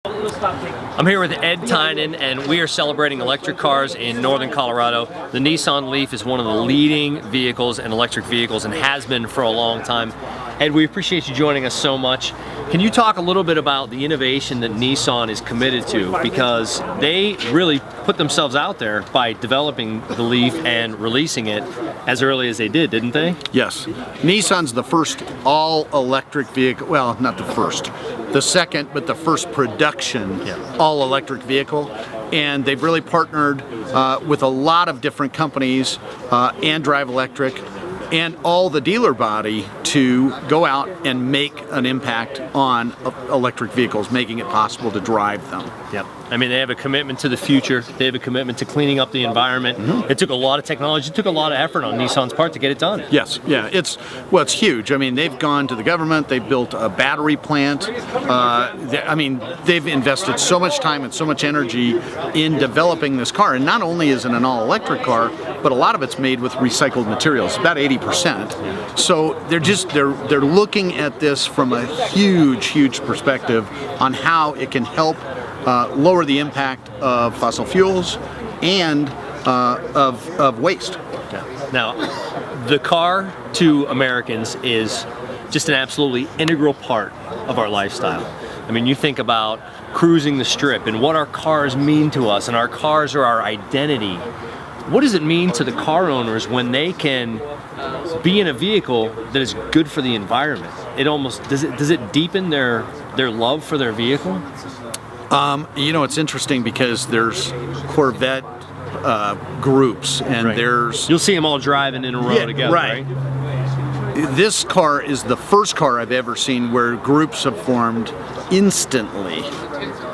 I'm here with Ed Tynan, and we are celebrating electric cars in northern Colorado. The Nissan Leaf is one of the leading vehicles in electric vehicles and has been for a long time. Ed, we appreciate you joining us so much. Can you talk a little bit about the innovation that Nissan is committed to? Because they really put themselves out there by developing the Leaf and releasing it as early as they did, didn't they? Yes. Nissan's the first all-electric vehicle, well, not the first, the second, but the first production all-electric vehicle. And they've really partnered with a lot of different companies and Drive Electric and all the dealer body to go out and make an impact on electric vehicles, making it possible to drive them. Yep. I mean, they have a commitment to the future. They have a commitment to cleaning up the environment. Mm-hmm. It took a lot of technology. It took a lot of effort on Nissan's part to get it done. Yes. Yeah. It's huge. I mean, they've gone to the government. They've built a battery plant. I mean, they've invested so much time and so much energy in developing this car. And not only is it an all-electric car, but a lot of it's made with recycled materials, about 80%. So they're looking at this from a huge perspective on how it can help lower the impact of fossil fuels and of waste. Yeah. Now, the car to Americans is just an absolutely integral part of our lifestyle. I mean, you think about cruising the strip and what our cars mean to us, and our cars are our identity. What does it mean to the car owners when they can be in a vehicle that is good for the environment? It almost does it deepen their love for their vehicle? You know, it's interesting because there's Corvette groups, and you'll see them all driving in a row together, right? This car is the first car I've ever seen where groups have formed instantly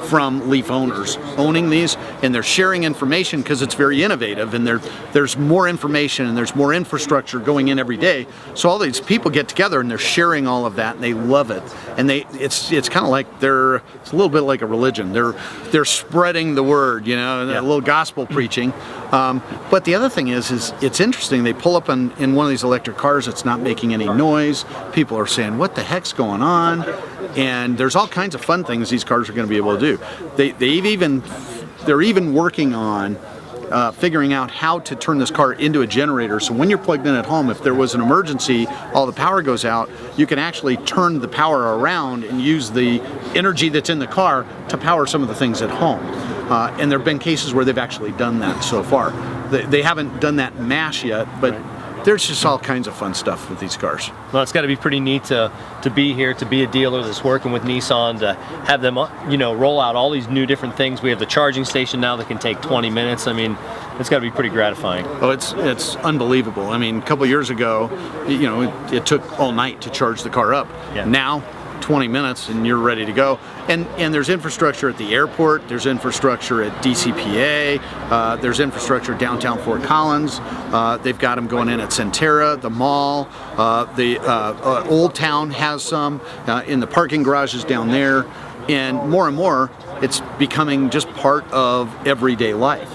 from Leaf owners owning these, and they're sharing information because it's very innovative, and there's more information and there's more infrastructure going in every day. So all these people get together and they're sharing all of that, and they love it. And it's kind of like it's a little bit like a religion. They're spreading the word, you know, a little gospel preaching. But the other thing is it's interesting. They pull up in one of these electric cars. It's not making any noise. People are saying, "What the heck's going on?" And there's all kinds of fun things these cars are going to be able to do. They're even working on figuring out how to turn this car into a generator. So when you're plugged in at home, if there was an emergency, all the power goes out, you can actually turn the power around and use the energy that's in the car to power some of the things at home. And there have been cases where they've actually done that so far. They haven't done that en masse yet, but there's just all kinds of fun stuff with these cars. Well, it's got to be pretty neat to be here, to be a dealer that's working with Nissan, to have them, roll out all these new different things. We have the charging station now that can take 20 minutes. I mean, it's got to be pretty gratifying. Oh, it's unbelievable. I mean, a couple years ago, it took all night to charge the car up. Yeah. Now, 20 minutes and you're ready to go. And there's infrastructure at the airport, there's infrastructure at DCPA, there's infrastructure downtown Fort Collins. They've got them going in at Centera, the mall, the Old Town has some in the parking garages down there. And more, it's becoming just part of everyday life.